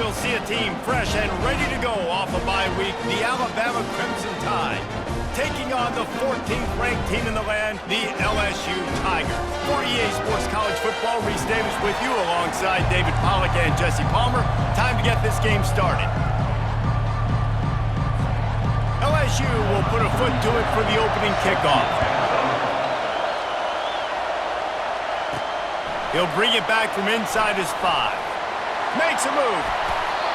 We'll see a team fresh and ready to go off a bye week, the Alabama Crimson Tide, taking on the 14th ranked team in the land, the LSU Tigers. For EA Sports College Football, Reese Davis with you alongside David Pollack and Jesse Palmer. Time to get this game started. LSU will put a foot to it for the opening kickoff. He'll bring it back from inside his 5. Makes a move.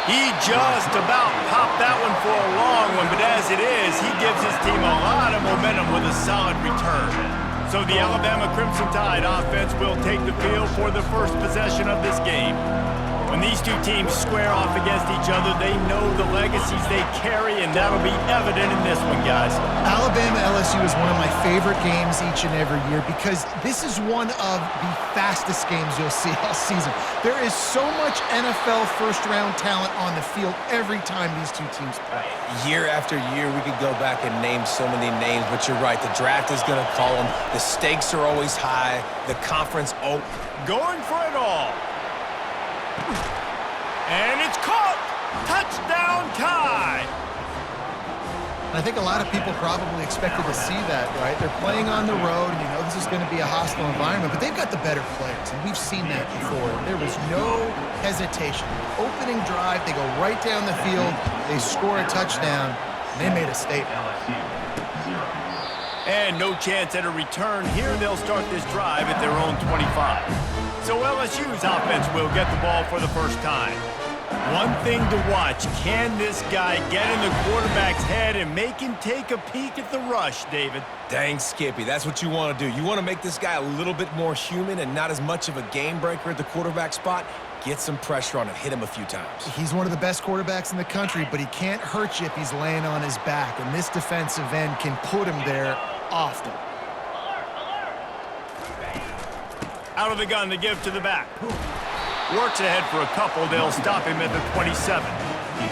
He just about popped that one for a long one, but as it is, he gives his team a lot of momentum with a solid return. So the Alabama Crimson Tide offense will take the field for the first possession of this game. When these two teams square off against each other, they know the legacies they carry, and that'll be evident in this one, guys. Alabama-LSU is one of my favorite games each and every year because this is one of the fastest games you'll see all season. There is so much NFL first-round talent on the field every time these two teams play. Year after year, we could go back and name so many names, but you're right. The draft is going to call them. The stakes are always high. The conference, going for it all. And it's caught! Touchdown Tide! I think a lot of people probably expected to see that, right? They're playing on the road, and you know this is going to be a hostile environment, but they've got the better players, and we've seen that before. There was no hesitation. Opening drive, they go right down the field, they score a touchdown, and they made a statement. And no chance at a return here. They'll start this drive at their own 25. So LSU's offense will get the ball for the first time. One thing to watch, can this guy get in the quarterback's head and make him take a peek at the rush, David? Dang, Skippy, that's what you want to do. You want to make this guy a little bit more human and not as much of a game breaker at the quarterback spot. Get some pressure on him, hit him a few times. He's one of the best quarterbacks in the country, but he can't hurt you if he's laying on his back, and this defensive end can put him there often. Out of the gun to give to the back. Works ahead for a couple. They'll stop him at the 27.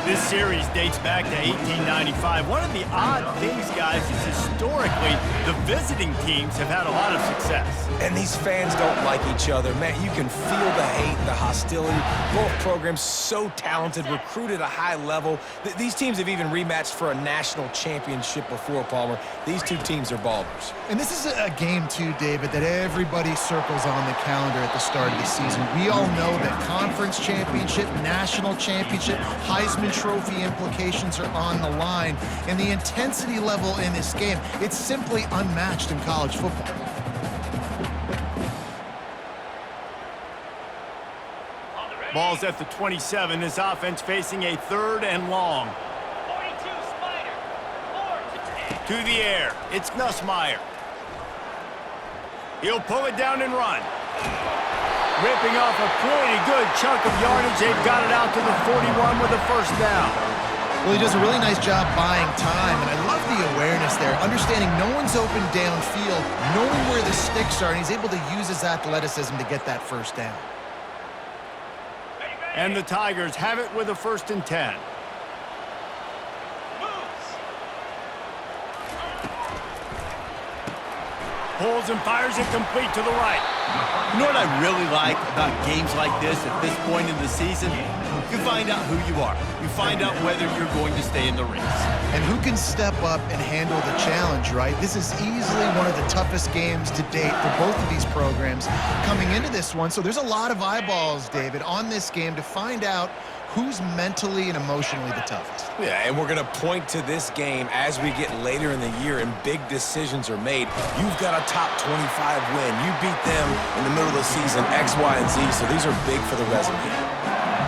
This series dates back to 1895. One of the odd things, guys, is historically the visiting teams have had a lot of success. And these fans don't like each other. Man, you can feel the hate, the hostility. Both programs so talented, recruited at a high level. These teams have even rematched for a national championship before, Palmer. These two teams are ballers. And this is a game, too, David, that everybody circles on the calendar at the start of the season. We all know that conference championship, national championship, Heisman Trophy implications are on the line. And the intensity level in this game, it's simply unmatched in college football. Ball's at the 27. This offense facing a 3rd and long. 42 Spider. 4 to the air. It's Nussmeier. He'll pull it down and run. Ripping off a pretty good chunk of yardage. They've got it out to the 41 with a first down. Well, he does a really nice job buying time, and I love the awareness there, understanding no one's open downfield, knowing where the sticks are, and he's able to use his athleticism to get that first down. And the Tigers have it with a 1st and 10. Pulls and fires it complete to the right. You know what I really like about games like this at this point in the season? You find out who you are. You find out whether you're going to stay in the race. And who can step up and handle the challenge, right? This is easily one of the toughest games to date for both of these programs coming into this one. So there's a lot of eyeballs, David, on this game to find out who's mentally and emotionally the toughest. Yeah, and we're going to point to this game as we get later in the year and big decisions are made. You've got a top 25 win. You beat them in the middle of the season, X, Y, and Z, so these are big for the resume.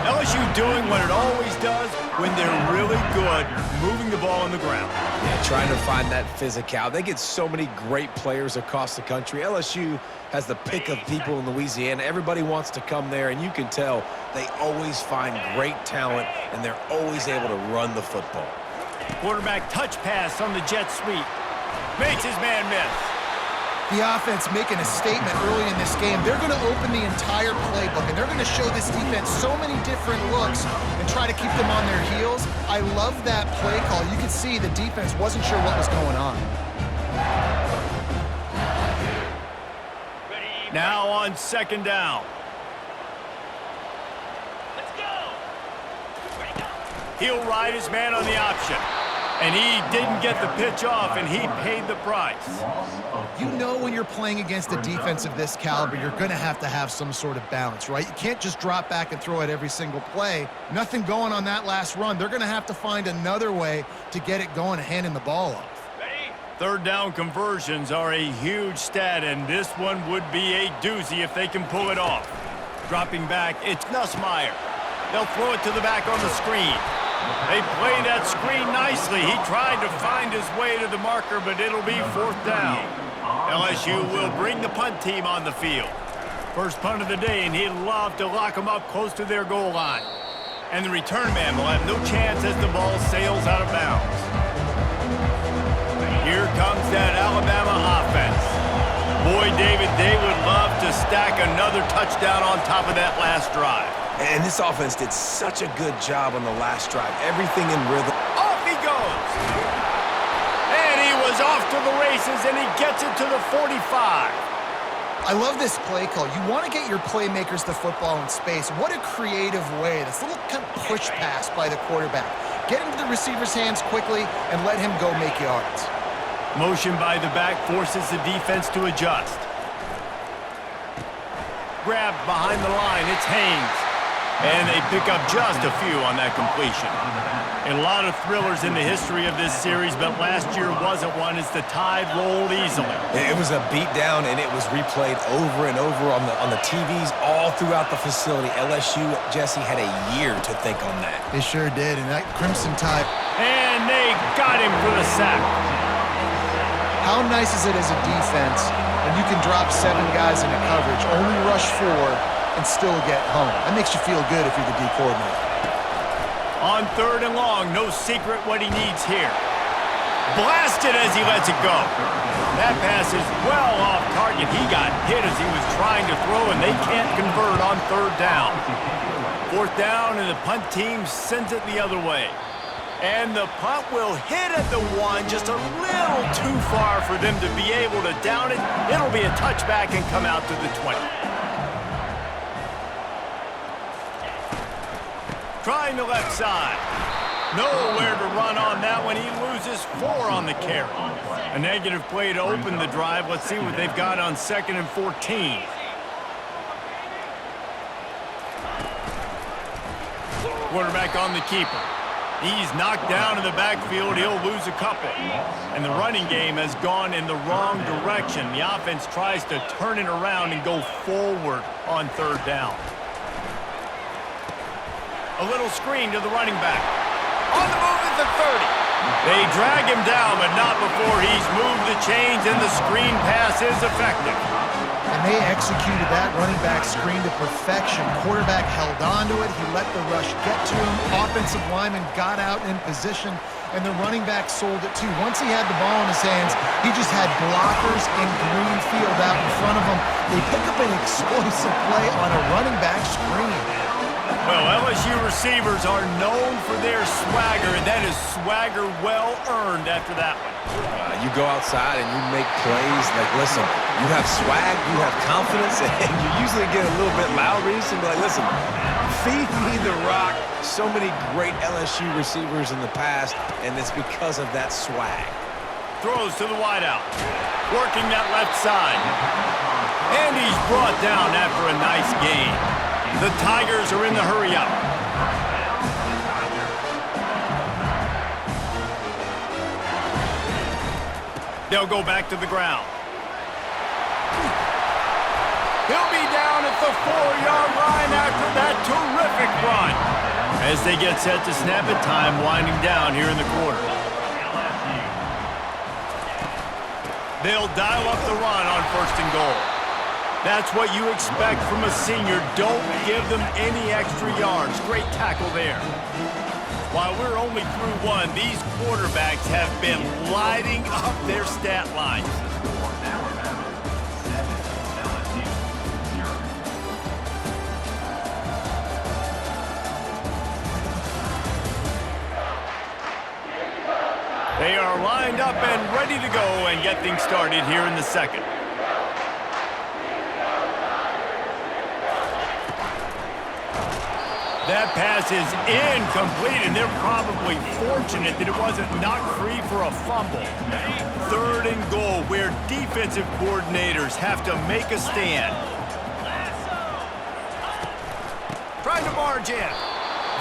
LSU doing what it always does when they're really good, moving the ball on the ground. Yeah, trying to find that physical. They get so many great players across the country. LSU has the pick of people in Louisiana. Everybody wants to come there, and you can tell they always find great talent, and they're always able to run the football. Quarterback touch pass on the jet sweep. Makes his man miss. The offense making a statement early in this game. They're going to open the entire playbook, and they're going to show this defense so many different looks and try to keep them on their heels. I love that play call. You could see the defense wasn't sure what was going on. Now on 2nd down. Let's go. He'll ride his man on the option. And he didn't get the pitch off, and he paid the price. You know when you're playing against a defense of this caliber, you're going to have some sort of balance, right? You can't just drop back and throw it every single play. Nothing going on that last run. They're going to have to find another way to get it going and handing the ball off. Third down conversions are a huge stat, and this one would be a doozy if they can pull it off. Dropping back, it's Nussmeier. They'll throw it to the back on the screen. They play that screen nicely. He tried to find his way to the marker, but it'll be fourth down. LSU will bring the punt team on the field. First punt of the day, and he'd love to lock them up close to their goal line. And the return man will have no chance as the ball sails out of bounds. Here comes that Alabama offense. Boy, David, they would love to stack another touchdown on top of that last drive. And this offense did such a good job on the last drive. Everything in rhythm. Off he goes. And he was off to the races, and he gets it to the 45. I love this play call. You want to get your playmakers the football in space. What a creative way. This little kind of push pass by the quarterback. Get into the receiver's hands quickly and let him go make yards. Motion by the back forces the defense to adjust. Grabbed behind the line, it's Haynes. And they pick up just a few on that completion. A lot of thrillers in the history of this series, but last year wasn't one as the tide rolled easily. It was a beatdown, and it was replayed over and over on the TVs all throughout the facility. LSU, Jesse, had a year to think on that. They sure did, and that Crimson Tide. And they got him for the sack. How nice is it as a defense when you can drop 7 guys into coverage, only rush 4, and still get home? That makes you feel good if you're the D coordinator. On third and long, no secret what he needs here. Blasted as he lets it go. That pass is well off target. He got hit as he was trying to throw, and they can't convert on third down. Fourth down, and the punt team sends it the other way. And the punt will hit at the 1, just a little too far for them to be able to down it. It'll be a touchback and come out to the 20. Trying the left side. Nowhere to run on that one. He loses 4 on the carry. A negative play to open the drive. Let's see what they've got on 2nd and 14. Quarterback on the keeper. He's knocked down in the backfield. He'll lose a couple. And the running game has gone in the wrong direction. The offense tries to turn it around and go forward on third down. A little screen to the running back. On the move at the 30. They drag him down, but not before he's moved the chains, and the screen pass is effective. And they executed that running back screen to perfection. Quarterback held on to it. He let the rush get to him. Offensive lineman got out in position, and the running back sold it too. Once he had the ball in his hands, he just had blockers in green field out in front of him. They pick up an explosive play on a running back screen. Well, LSU receivers are known for their swagger, and that is swagger well earned after that one. You go outside and you make plays. Like, listen, you have swag, you have confidence, and you usually get a little bit loud. You be like, listen, feed me the rock. So many great LSU receivers in the past, and it's because of that swag. Throws to the wideout. Working that left side. And he's brought down after a nice gain. The Tigers are in the hurry-up. They'll go back to the ground. He'll be down at the 4-yard line after that terrific run. As they get set to snap it, time winding down here in the quarter. They'll dial up the run on 1st and goal. That's what you expect from a senior. Don't give them any extra yards. Great tackle there. While we're only through 1, these quarterbacks have been lighting up their stat lines. They are lined up and ready to go and get things started here in the second. That pass is incomplete, and they're probably fortunate that it wasn't knocked free for a fumble. 3rd and goal, where defensive coordinators have to make a stand. Trying to barge in.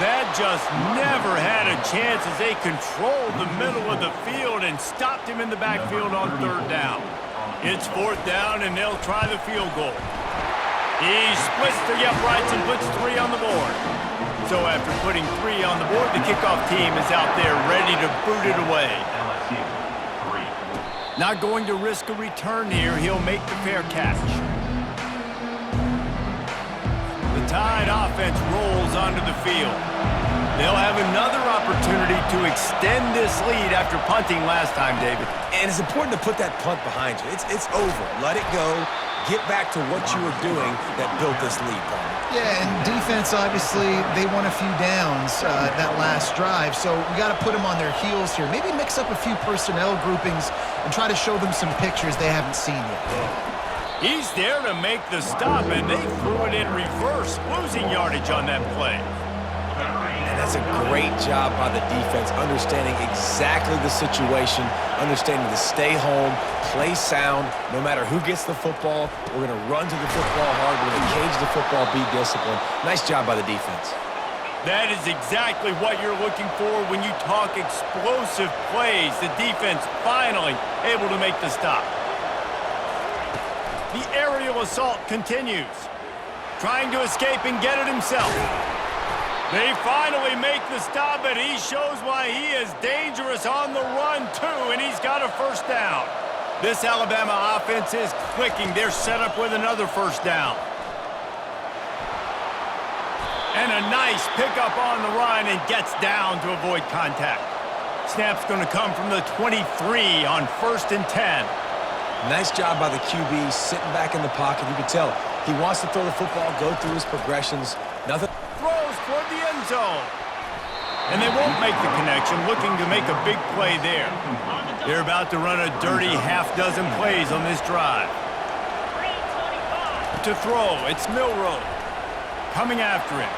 That just never had a chance as they controlled the middle of the field and stopped him in the backfield on 3rd down. It's 4th down, and they'll try the field goal. He splits the uprights and puts 3 on the board. So after putting 3 on the board, the kickoff team is out there ready to boot it away. Not going to risk a return here. He'll make the fair catch. The Tide offense rolls onto the field. They'll have another opportunity to extend this lead after punting last time, David. And it's important to put that punt behind you. It's over. Let it go. Get back to what you were doing that built this lead, Paul. Yeah, and defense, obviously, they won a few downs that last drive, so we got to put them on their heels here. Maybe mix up a few personnel groupings and try to show them some pictures they haven't seen yet. He's there to make the stop, and they threw it in reverse, losing yardage on that play. And that's a great job by the defense, understanding exactly the situation, understanding to stay home, play sound, no matter who gets the football. We're going to run to the football hard. We're going to cage the football, be disciplined. Nice job by the defense. That is exactly what you're looking for when you talk explosive plays. The defense finally able to make the stop. The aerial assault continues. Trying to escape and get it himself. They finally make the stop, and he shows why he is dangerous on the run, too, and he's got a 1st down. This Alabama offense is clicking. They're set up with another 1st down. And a nice pickup on the run and gets down to avoid contact. Snap's going to come from the 23 on 1st and 10. Nice job by the QB, sitting back in the pocket. You can tell he wants to throw the football, go through his progressions. Nothing. Throws toward the end zone. And they won't make the connection, looking to make a big play there. They're about to run a dirty half-dozen plays on this drive. To throw, it's Milroe. Coming after him.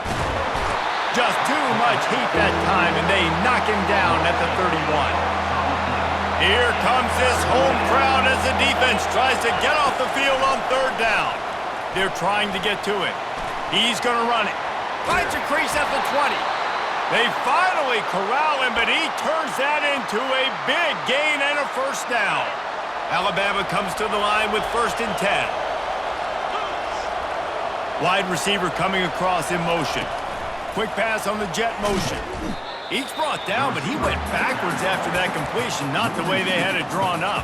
Just too much heat that time, and they knock him down at the 31. Here comes this home crowd as the defense tries to get off the field on 3rd down. They're trying to get to it. He's going to run it. Finds a crease at the 20. They finally corral him, but he turns that into a big gain and a 1st down. Alabama comes to the line with 1st and 10. Wide receiver coming across in motion. Quick pass on the jet motion. He's brought down, but he went backwards after that completion, not the way they had it drawn up.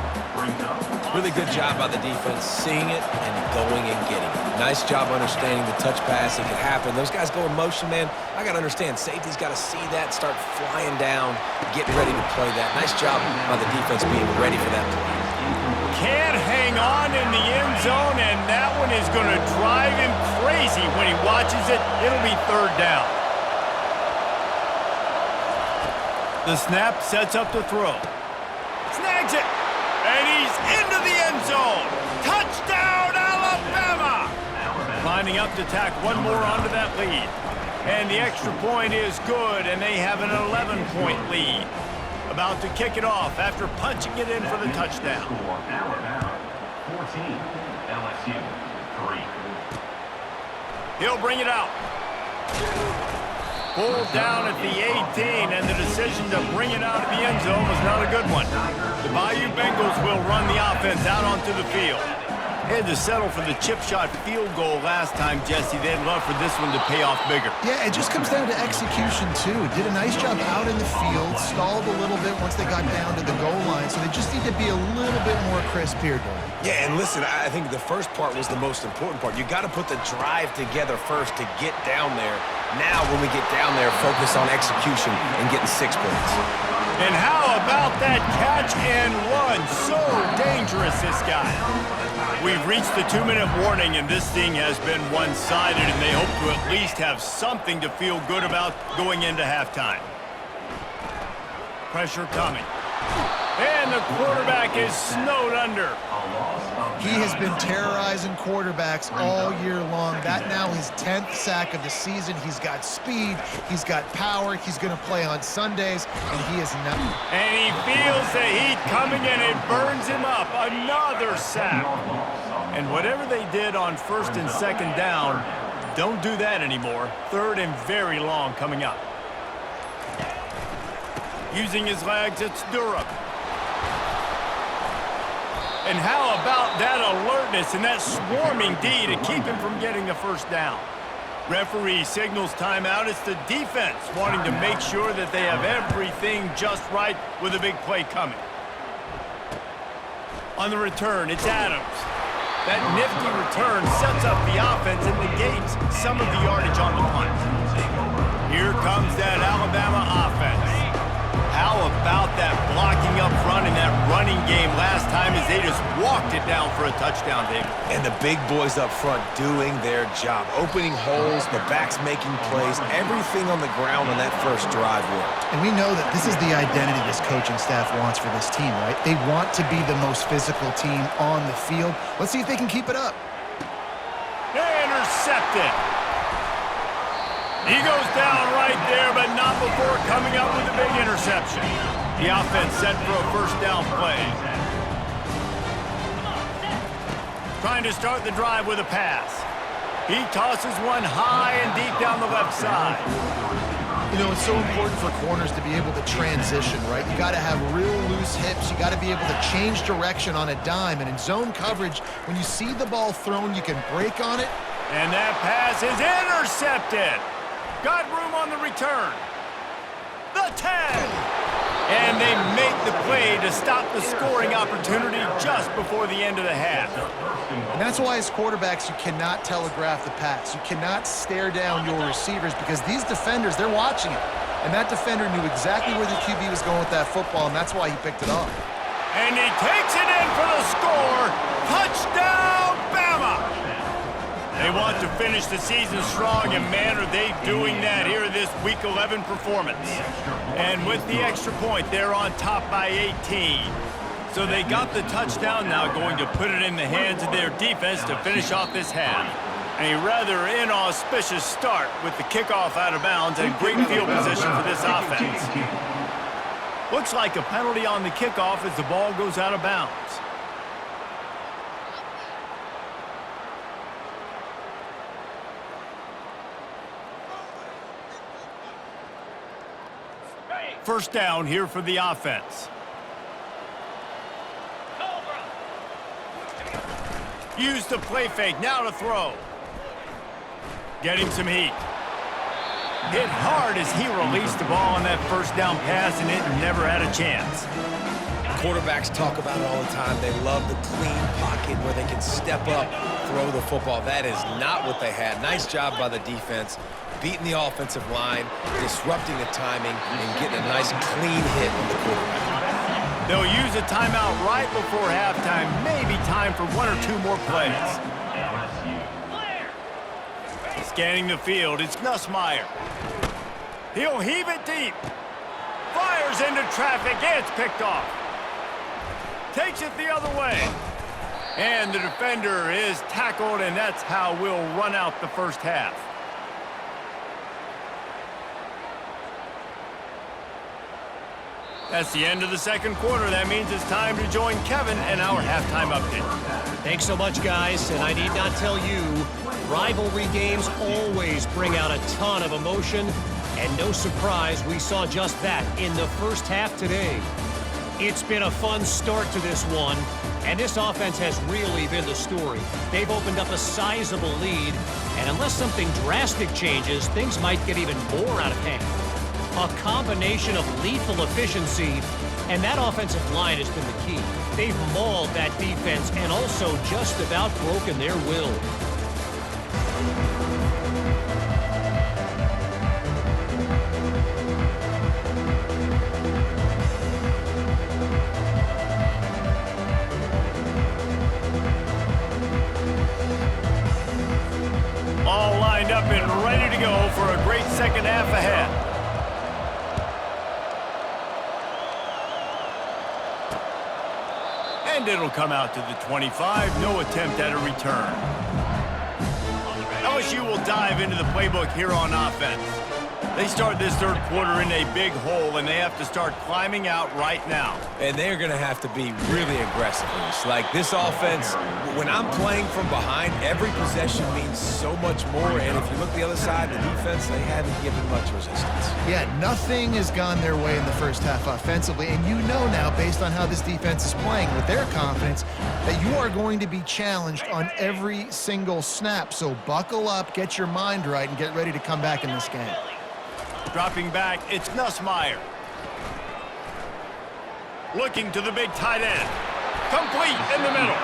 Really good job by the defense, seeing it and going and getting it. Nice job understanding the touch pass. It could happen. Those guys go in motion, man. I got to understand, safety's got to see that, start flying down, getting ready to play that. Nice job by the defense being ready for that play. Can't hang on in the end zone, and that one is going to drive him crazy when he watches it. It'll be 3rd down. The snap sets up the throw. Snags it. And he's into the end zone. Touchdown, Alabama! Lining up to tack one more onto that lead. And the extra point is good, and they have an 11-point lead. About to kick it off after punching it in for the touchdown. Alabama 14, LSU 3. He'll bring it out. Pulled down at the 18, and the decision to bring it out of the end zone was not a good one. The Bayou Bengals will run the offense out onto the field. Had to settle for the chip shot field goal last time, Jesse. They'd love for this one to pay off bigger. Yeah, it just comes down to execution, too. Did a nice job out in the field, stalled a little bit once they got down to the goal line, so they just need to be a little bit more crisp here, Doug. Yeah, and listen, I think the first part was the most important part. You got to put the drive together first to get down there. Now, when we get down there, focus on execution and getting 6 points. And how about that catch and run? So dangerous, this guy. We've reached the 2-minute warning, and this thing has been one-sided, and they hope to at least have something to feel good about going into halftime. Pressure coming. And the quarterback is snowed under. He has been terrorizing quarterbacks all year long. That now his 10th sack of the season. He's got speed. He's got power. He's going to play on Sundays, and he is not. And he feels the heat coming in. It burns him up. Another sack. And whatever they did on first and second down, don't do that anymore. Third and very long coming up. Using his legs, it's Durham. And how about that alertness and that swarming D to keep him from getting the first down? Referee signals timeout. It's the defense wanting to make sure that they have everything just right with a big play coming. On the return, it's Adams. That nifty return sets up the offense and negates some of the yardage on the punt. Here comes that Alabama offense. How about that blocking up front in that running game last time as they just walked it down for a touchdown, David? And the big boys up front doing their job. Opening holes, the backs making plays, everything on the ground on that first drive worked. And we know that this is the identity this coaching staff wants for this team, right? They want to be the most physical team on the field. Let's see if they can keep it up. Intercepted. He goes down right there, but not before coming up with a big interception. The offense set for a first down play. Trying to start the drive with a pass. He tosses one high and deep down the left side. You know, it's so important for corners to be able to transition, right? You got to have real loose hips. You got to be able to change direction on a dime. And in zone coverage, when you see the ball thrown, you can break on it. And that pass is intercepted. Got room on the return. The 10. And they make the play to stop the scoring opportunity just before the end of the half. And that's why as quarterbacks, you cannot telegraph the pass. You cannot stare down your receivers because these defenders, they're watching it. And that defender knew exactly where the QB was going with that football, and that's why he picked it off. And he takes it in for the score. Touchdown, Bama! They want to finish the season strong, and man, are they doing that here in this Week 11 performance. And with the extra point, they're on top by 18. So they got the touchdown, now going to put it in the hands of their defense to finish off this half. And a rather inauspicious start with the kickoff out of bounds and great field position for this offense. Looks like a penalty on the kickoff as the ball goes out of bounds. First down here for the offense. Use the play fake, now to throw. Getting some heat. Hit hard as he released the ball on that first down pass, and it never had a chance. Quarterbacks talk about it all the time. They love the clean pocket where they can step up, throw the football. That is not what they had. Nice job by the defense, beating the offensive line, disrupting the timing, and getting a nice clean hit on the quarterback. They'll use a timeout right before halftime. Maybe time for one or two more plays. Scanning the field, it's Nussmeier. He'll heave it deep. Fires into traffic, it's picked off. Takes it the other way. And the defender is tackled, and that's how we'll run out the first half. That's the end of the second quarter. That means it's time to join Kevin and our halftime update. Thanks so much, guys. And I need not tell you, rivalry games always bring out a ton of emotion. And no surprise, we saw just that in the first half today. It's been a fun start to this one. And this offense has really been the story. They've opened up a sizable lead. And unless something drastic changes, things might get even more out of hand. A combination of lethal efficiency, and that offensive line has been the key. They've mauled that defense and also just about broken their will. All lined up and ready to go for a great second half ahead. And it'll come out to the 25. No attempt at a return. LSU will dive into the playbook here on offense. They start this third quarter in a big hole, and they have to start climbing out right now. And they're going to have to be really aggressive. Like this offense, when I'm playing from behind, every possession means so much more. And if you look the other side, the defense, they haven't given much resistance. Yeah, nothing has gone their way in the first half offensively. And you know now, based on how this defense is playing with their confidence, that you are going to be challenged on every single snap. So buckle up, get your mind right, and get ready to come back in this game. Dropping back, it's Nussmeier. Looking to the big tight end. Complete in the middle.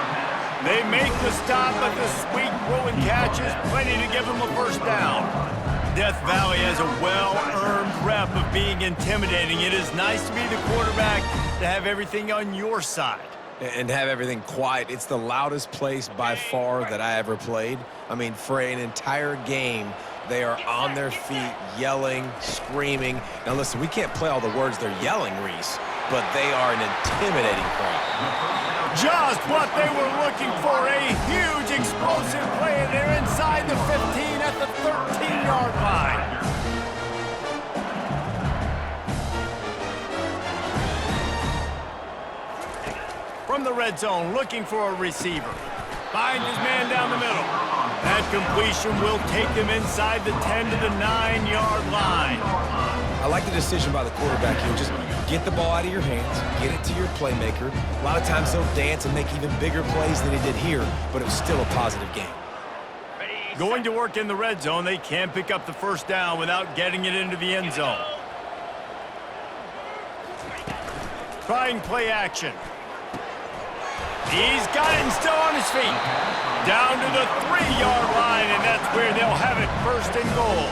They make the stop, but the sweet throw and catch is plenty to give them a first down. Death Valley has a well-earned rep of being intimidating. It is nice to be the quarterback, to have everything on your side. And have everything quiet. It's the loudest place by far that I ever played. I mean, for an entire game, they are on their feet, yelling, screaming. Now, listen, we can't play all the words they're yelling, Reese, but they are an intimidating crowd. Just what they were looking for, a huge explosive play, and they're inside the 15 at the 13-yard line. From the red zone, looking for a receiver. Finds his man down the middle. That completion will take them inside the 10 to the 9-yard line. I like the decision by the quarterback here. Just get the ball out of your hands, get it to your playmaker. A lot of times they'll dance and make even bigger plays than he did here, but it was still a positive game. Going to work in the red zone, they can pick up the first down without getting it into the end zone. Trying play action. He's got it and still on his feet. Down to the 3-yard line, and that's where they'll have it, first and goal.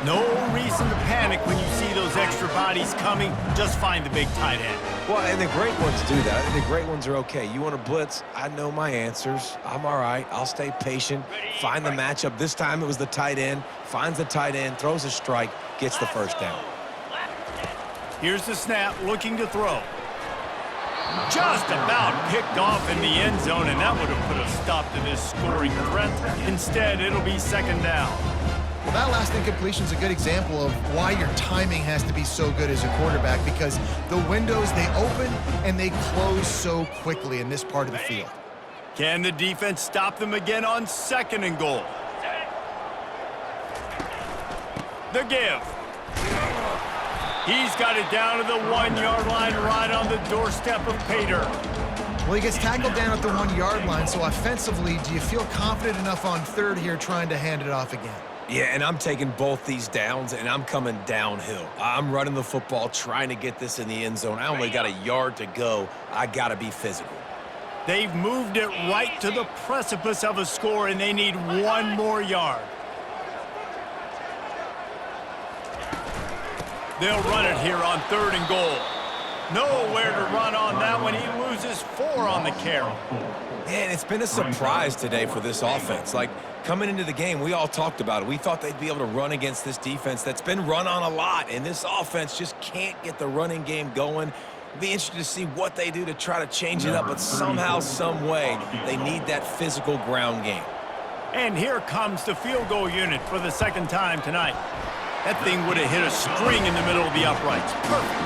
No reason to panic when you see those extra bodies coming. Just find the big tight end. Well, and the great ones do that. The great ones are okay. You want to blitz? I know my answers. I'm all right. I'll stay patient. Find the matchup. This time it was the tight end. Finds the tight end, throws a strike, gets the first down. Here's the snap, looking to throw. Just about picked off in the end zone, and that would have put a stop to this scoring threat. Instead, it'll be second down. Well, that last incompletion is a good example of why your timing has to be so good as a quarterback, because the windows, they open and they close so quickly in this part of the field. Can the defense stop them again on second and goal? The give. He's got it down to the 1-yard line, right on the doorstep of Pater. Well, he gets tackled down at the 1-yard line, so offensively, do you feel confident enough on third here trying to hand it off again? Yeah, and I'm taking both these downs, and I'm coming downhill. I'm running the football, trying to get this in the end zone. I only got a yard to go. I got to be physical. They've moved it right to the precipice of a score, and they need one more yard. They'll run it here on third and goal. Nowhere to run on that one. He loses 4 on the carry. Man, it's been a surprise today for this offense. Like, coming into the game, we all talked about it. We thought they'd be able to run against this defense that's been run on a lot, and this offense just can't get the running game going. It'll be interesting to see what they do to try to change it up, but somehow, some way, they need that physical ground game. And here comes the field goal unit for the second time tonight. That thing would have hit a string in the middle of the uprights. Perfect.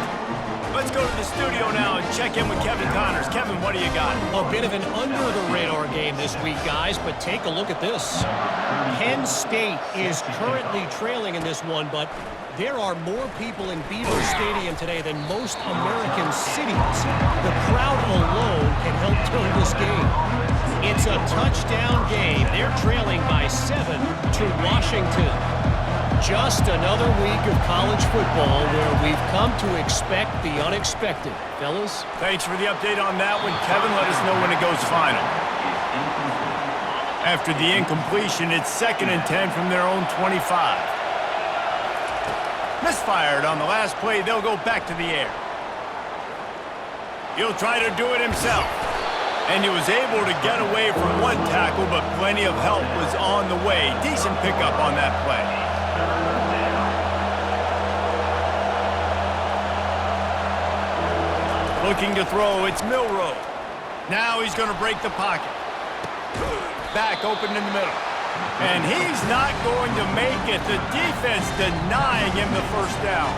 Let's go to the studio now and check in with Kevin Connors. Kevin, what do you got? A bit of an under-the-radar game this week, guys, but take a look at this. Penn State is currently trailing in this one, but there are more people in Beaver Stadium today than most American cities. The crowd alone can help turn this game. It's a touchdown game. They're trailing by 7 to Washington. Just another week of college football where we've come to expect the unexpected. Fellas? Thanks for the update on that one, Kevin. Let us know when it goes final. After the incompletion, it's 2nd and 10 from their own 25. Misfired on the last play. They'll go back to the air. He'll try to do it himself. And he was able to get away from one tackle, but plenty of help was on the way. Decent pickup on that play. Looking to throw, it's Milroe. Now he's going to break the pocket. Back open in the middle. And he's not going to make it. The defense denying him the first down.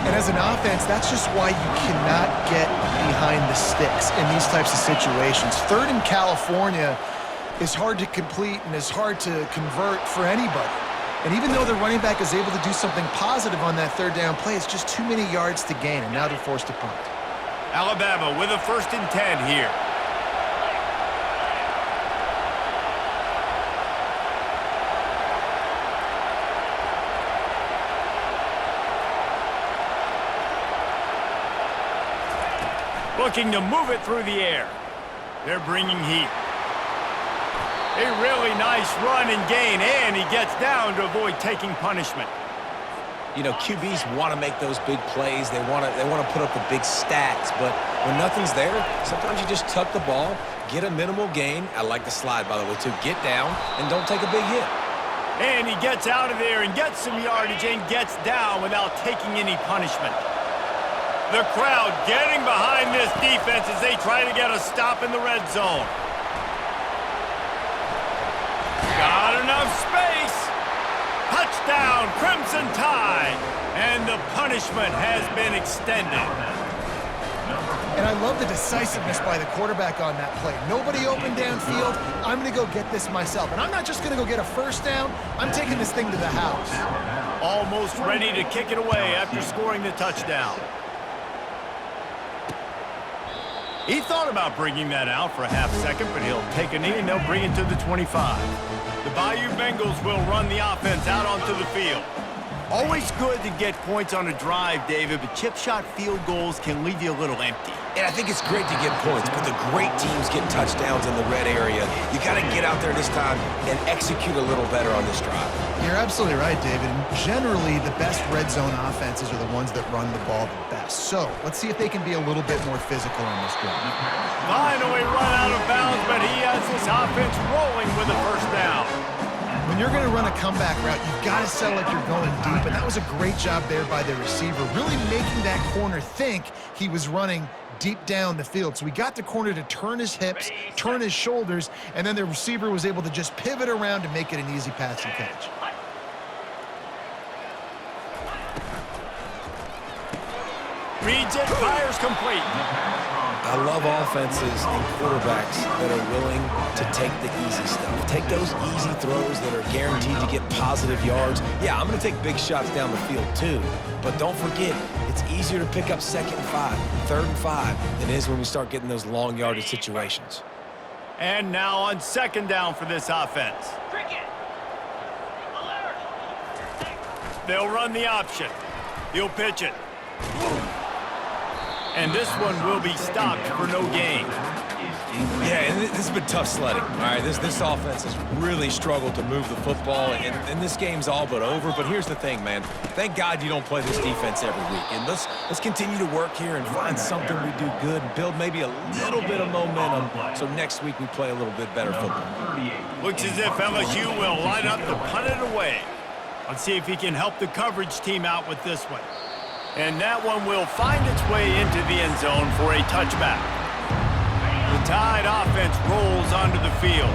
And as an offense, that's just why you cannot get behind the sticks in these types of situations. Third in California is hard to complete and is hard to convert for anybody. And even though the running back is able to do something positive on that third down play, it's just too many yards to gain, and now they're forced to punt. Alabama with a 1st and 10 here. Looking to move it through the air. They're bringing heat. A really nice run and gain, and he gets down to avoid taking punishment. You know, QBs want to make those big plays. They want to put up the big stats, but when nothing's there, sometimes you just tuck the ball, get a minimal gain. I like the slide, by the way, too. Get down and don't take a big hit. And he gets out of there and gets some yardage and gets down without taking any punishment. The crowd getting behind this defense as they try to get a stop in the red zone. Got enough space. Touchdown, Crimson Tide. And the punishment has been extended. And I love the decisiveness by the quarterback on that play. Nobody open downfield. I'm going to go get this myself. And I'm not just going to go get a first down. I'm taking this thing to the house. Almost ready to kick it away after scoring the touchdown. He thought about bringing that out for a half second, but he'll take a knee and they'll bring it to the 25. The Bayou Bengals will run the offense out onto the field. Always good to get points on a drive, David, but chip shot field goals can leave you a little empty. And I think it's great to get points, but the great teams get touchdowns in the red area. You got to get out there this time and execute a little better on this drive. You're absolutely right, David. And generally, the best red zone offenses are the ones that run the ball the best. So let's see if they can be a little bit more physical on this drive. Finally run out of bounds, but he has this offense rolling with a first down. When you're going to run a comeback route, you've got to sell like you're going deep, and that was a great job there by the receiver, really making that corner think he was running deep down the field. So he got the corner to turn his hips, turn his shoulders, and then the receiver was able to just pivot around to make it an easy pass and catch. Reads it, fires complete. I love offenses and quarterbacks that are willing to take the easy stuff. Take those easy throws that are guaranteed to get positive yards. Yeah, I'm going to take big shots down the field too. But don't forget, it's easier to pick up 2nd and 5, 3rd and 5 than it is when we start getting those long yardage situations. And now on 2nd down for this offense. Cricket. Alert. They'll run the option. He'll pitch it. And this one will be stopped for no gain. Yeah, and this has been tough sledding. All right, this offense has really struggled to move the football, and this game's all but over. But here's the thing, man. Thank God you don't play this defense every week. And let's continue to work here and find something we do good and build maybe a little bit of momentum so next week we play a little bit better football. Looks as if LSU will line up to punt it away. Let's see if he can help the coverage team out with this one. And that one will find its way into the end zone for a touchback. The Tide offense rolls onto the field.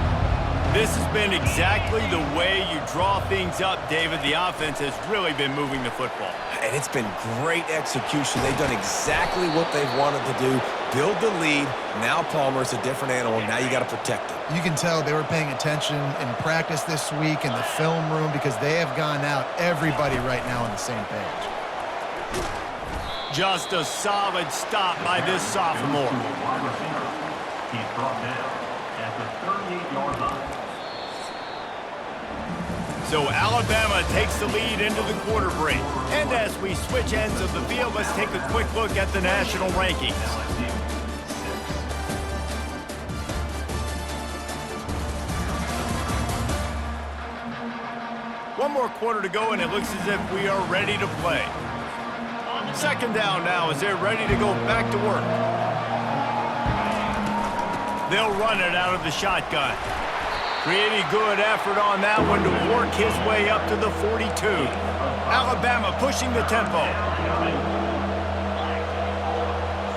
This has been exactly the way you draw things up, David. The offense has really been moving the football. And it's been great execution. They've done exactly what they've wanted to do. Build the lead. Now Palmer's a different animal. Now you got to protect him. You can tell they were paying attention in practice this week in the film room because they have gone out, everybody right now on the same page. Just a solid stop by this sophomore. He's brought down at the 38-yard line. So Alabama takes the lead into the quarter break. And as we switch ends of the field, let's take a quick look at the national rankings. One more quarter to go, and it looks as if we are ready to play. 2nd down now as they're ready to go back to work. They'll run it out of the shotgun. Pretty good effort on that one to work his way up to the 42. Alabama pushing the tempo.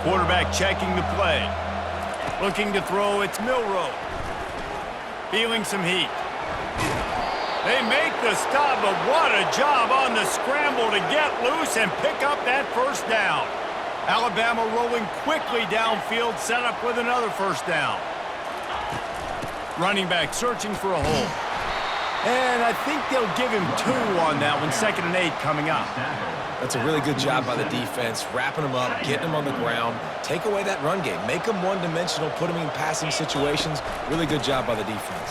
Quarterback checking the play. Looking to throw, it's Milrow. Feeling some heat. They make the stop, but what a job on the scramble to get loose and pick up that first down. Alabama rolling quickly downfield, set up with another first down. Running back searching for a hole. And I think they'll give him 2 on that one, 2nd and 8 coming up. That's a really good job by the defense, wrapping them up, getting them on the ground. Take away that run game. Make them one-dimensional, put them in passing situations. Really good job by the defense.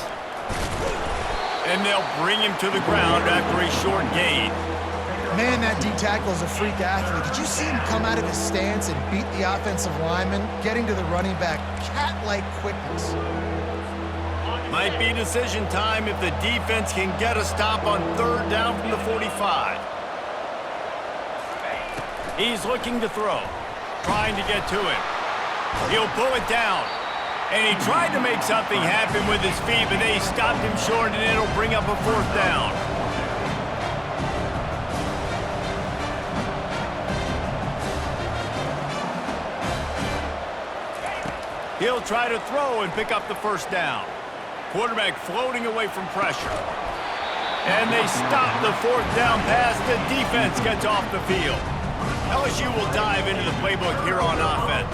And they'll bring him to the ground after a short gain. Man, that D-tackle is a freak athlete. Did you see him come out of his stance and beat the offensive lineman, getting to the running back, cat-like quickness? Might be decision time if the defense can get a stop on 3rd down from the 45. He's looking to throw, trying to get to him. He'll pull it down. And he tried to make something happen with his feet, but they stopped him short, and it'll bring up a 4th down. He'll try to throw and pick up the first down. Quarterback floating away from pressure. And they stop the 4th down pass. The defense gets off the field. LSU will dive into the playbook here on offense.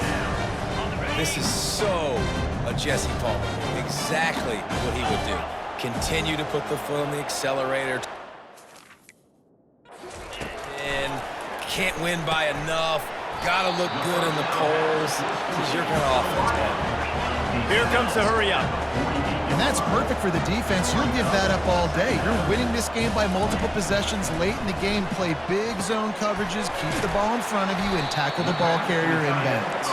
This is so a Jesse Palmer. Exactly what he would do. Continue to put the foot on the accelerator. And can't win by enough. Gotta look good in the polls. This is your kind of offense, man. Here comes the hurry up. And that's perfect for the defense. You'll give that up all day. You're winning this game by multiple possessions late in the game. Play big zone coverages, keep the ball in front of you, and tackle the ball carrier inbounds.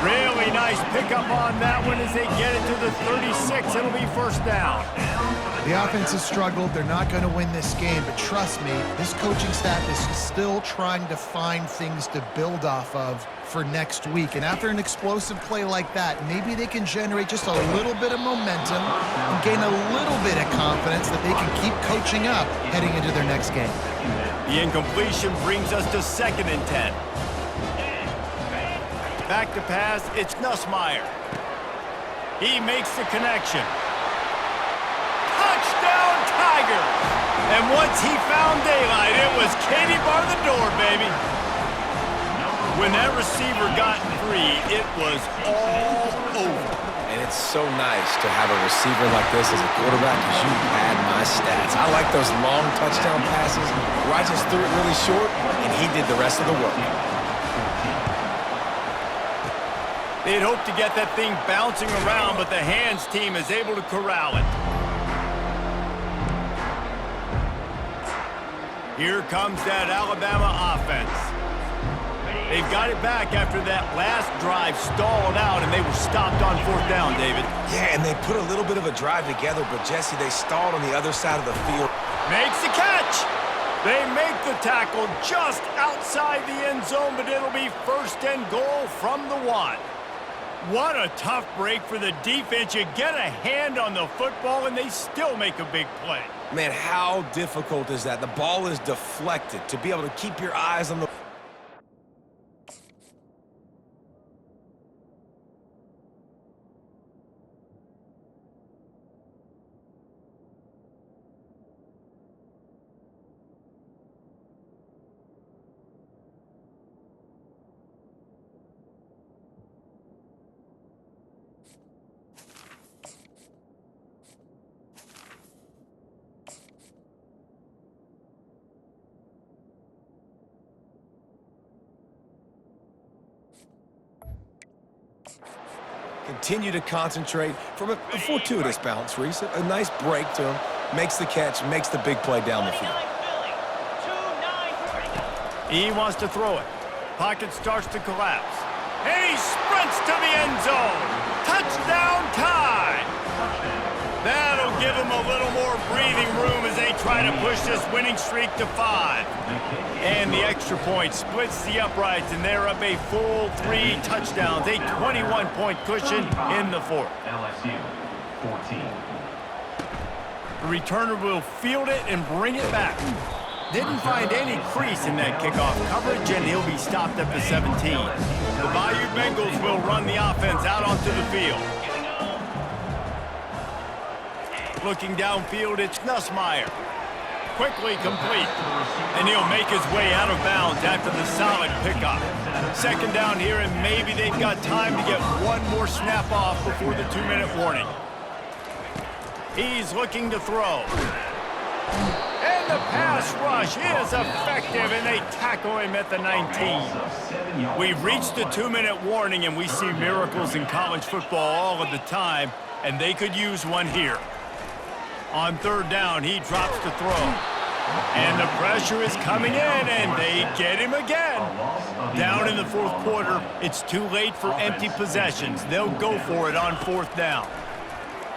Really nice pickup on that one as they get it to the 36. It'll be first down. The offense has struggled. They're not going to win this game, but trust me, this coaching staff is still trying to find things to build off of for next week. And after an explosive play like that, maybe they can generate just a little bit of momentum and gain a little bit of confidence that they can keep coaching up heading into their next game. The incompletion brings us to 2nd and 10. Back to pass, it's Nussmeier. He makes the connection. Touchdown, Tigers! And once he found daylight, it was Katie bar the door, baby. When that receiver got free, it was all over. And it's so nice to have a receiver like this as a quarterback because you had my stats. I like those long touchdown passes where I just threw it really short and he did the rest of the work. They'd hoped to get that thing bouncing around, but the hands team is able to corral it. Here comes that Alabama offense. They've got it back after that last drive stalled out, and they were stopped on 4th down, David. Yeah, and they put a little bit of a drive together, but Jesse, they stalled on the other side of the field. Makes the catch. They make the tackle just outside the end zone, but it'll be 1st and goal from the 1. What a tough break for the defense. You get a hand on the football, and they still make a big play. Man, how difficult is that? The ball is deflected. To be able to keep your eyes on the... Continue to concentrate from a fortuitous bounce, Reese. A nice break to him. Makes the catch, makes the big play down the field. He wants to throw it. Pocket starts to collapse. And he sprints to the end zone. Touchdown time. That'll give him a little more breathing room as they try to push this winning streak to 5. And the extra point splits the uprights, and they're up a full 3 touchdowns, a 21-point cushion in the 4th. LSU 14. The returner will field it and bring it back. Didn't find any crease in that kickoff coverage, and he'll be stopped at the 17. The Bayou Bengals will run the offense out onto the field. Looking downfield, it's Nussmeier. Quickly complete. And he'll make his way out of bounds after the solid pickup. Second down here, and maybe they've got time to get one more snap off before the 2-minute warning. He's looking to throw. And the pass rush is effective, and they tackle him at the 19. We've reached the 2-minute warning, and we see miracles in college football all of the time, and they could use one here. On third down, he drops to throw. And the pressure is coming in, and they get him again. Down in the fourth quarter, it's too late for empty possessions. They'll go for it on fourth down.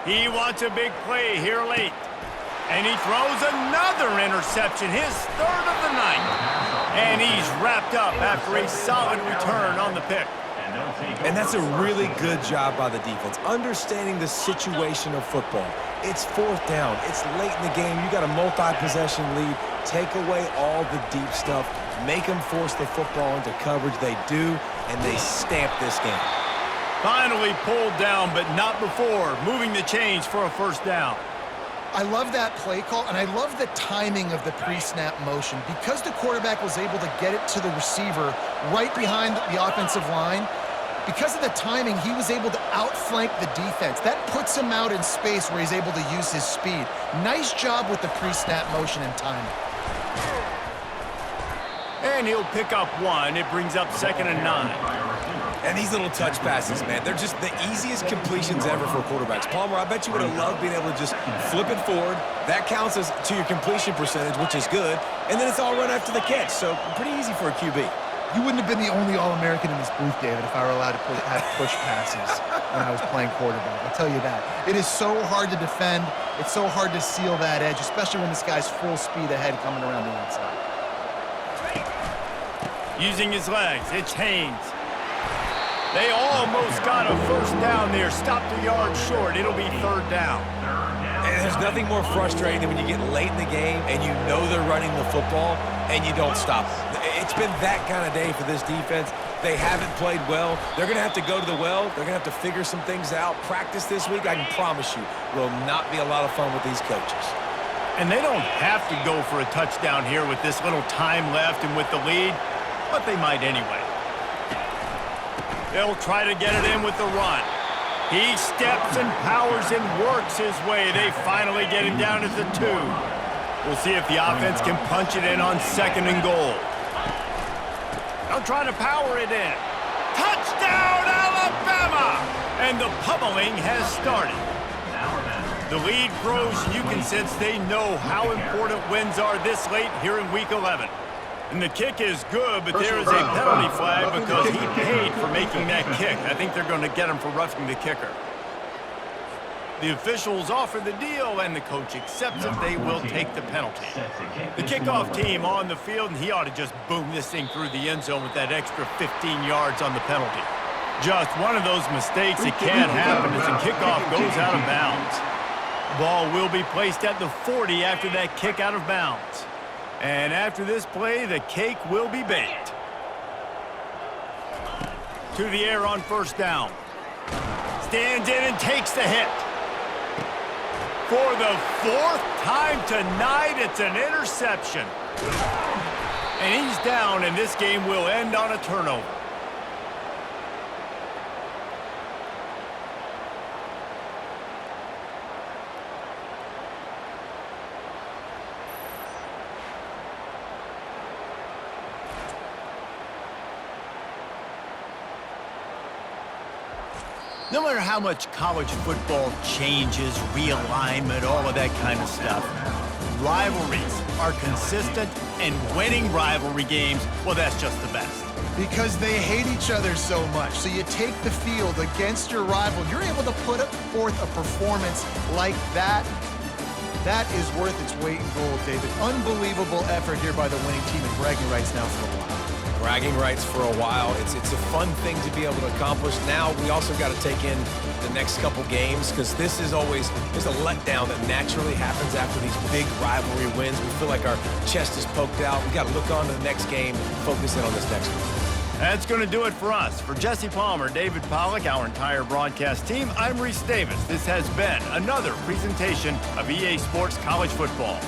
He wants a big play here late. And he throws another interception, his third of the night. And he's wrapped up after a solid return on the pick. And that's a really good job by the defense, understanding the situation of football. It's fourth down. It's late in the game. You got a multi-possession lead. Take away all the deep stuff. Make them force the football into coverage. They do, and they stamp this game. Finally pulled down, but not before. Moving the chains for a first down. I love that play call, and I love the timing of the pre-snap motion. Because the quarterback was able to get it to the receiver right behind the offensive line, because of the timing, he was able to outflank the defense. That puts him out in space where he's able to use his speed. Nice job with the pre-snap motion and timing. And he'll pick up one. It brings up 2nd and 9. And these little touch passes, man, they're just the easiest completions ever for quarterbacks. Palmer, I bet you would have loved being able to just flip it forward. That counts as to your completion percentage, which is good. And then it's all run after the catch, so pretty easy for a QB. You wouldn't have been the only All-American in this booth, David, if I were allowed to have push passes when I was playing quarterback. I'll tell you that. It is so hard to defend. It's so hard to seal that edge, especially when this guy's full speed ahead coming around the outside. Using his legs, it's Haynes. They almost got a first down there. Stopped a yard short. It'll be third down. And there's nothing more frustrating than when you get late in the game and you know they're running the football and you don't stop them. It's been that kind of day for this defense. They haven't played well. They're going to have to go to the well. They're going to have to figure some things out. Practice this week, I can promise you, will not be a lot of fun with these coaches. And they don't have to go for a touchdown here with this little time left and with the lead, but they might anyway. They'll try to get it in with the run. He steps and powers and works his way. They finally get him down at the 2. We'll see if the offense can punch it in on 2nd and goal. They'll try to power it in. Touchdown, Alabama! And the pummeling has started. The lead grows. You can sense they know how important wins are this late here in Week 11. And the kick is good, but there is a penalty flag because he paid for making that kick. I think they're going to get him for roughing the kicker. The officials offer the deal, and the coach accepts it. They will take the penalty. The kickoff team on the field, and he ought to just boom this thing through the end zone with that extra 15 yards on the penalty. Just one of those mistakes that can happen as the kickoff goes out of bounds. The ball will be placed at the 40 after that kick out of bounds. And after this play, the cake will be baked. To the air on first down. Stands in and takes the hit. For the 4th time tonight, it's an interception. And he's down, and this game will end on a turnover. No matter how much college football changes, realignment, all of that kind of stuff, rivalries are consistent, and winning rivalry games, well, that's just the best. Because they hate each other so much. So you take the field against your rival. You're able to put forth a performance like that. That is worth its weight in gold, David. Unbelievable effort here by the winning team, and bragging rights now for a while. We're bragging rights for a while. It's a fun thing to be able to accomplish. Now we also got to take in the next couple games, because this is always, there's a letdown that naturally happens after these big rivalry wins. We feel like our chest is poked out. We got to look on to the next game, focus in on this next one. That's going to do it for us. For Jesse Palmer, David Pollack, our entire broadcast team, I'm Reese Davis. This has been another presentation of EA Sports College Football.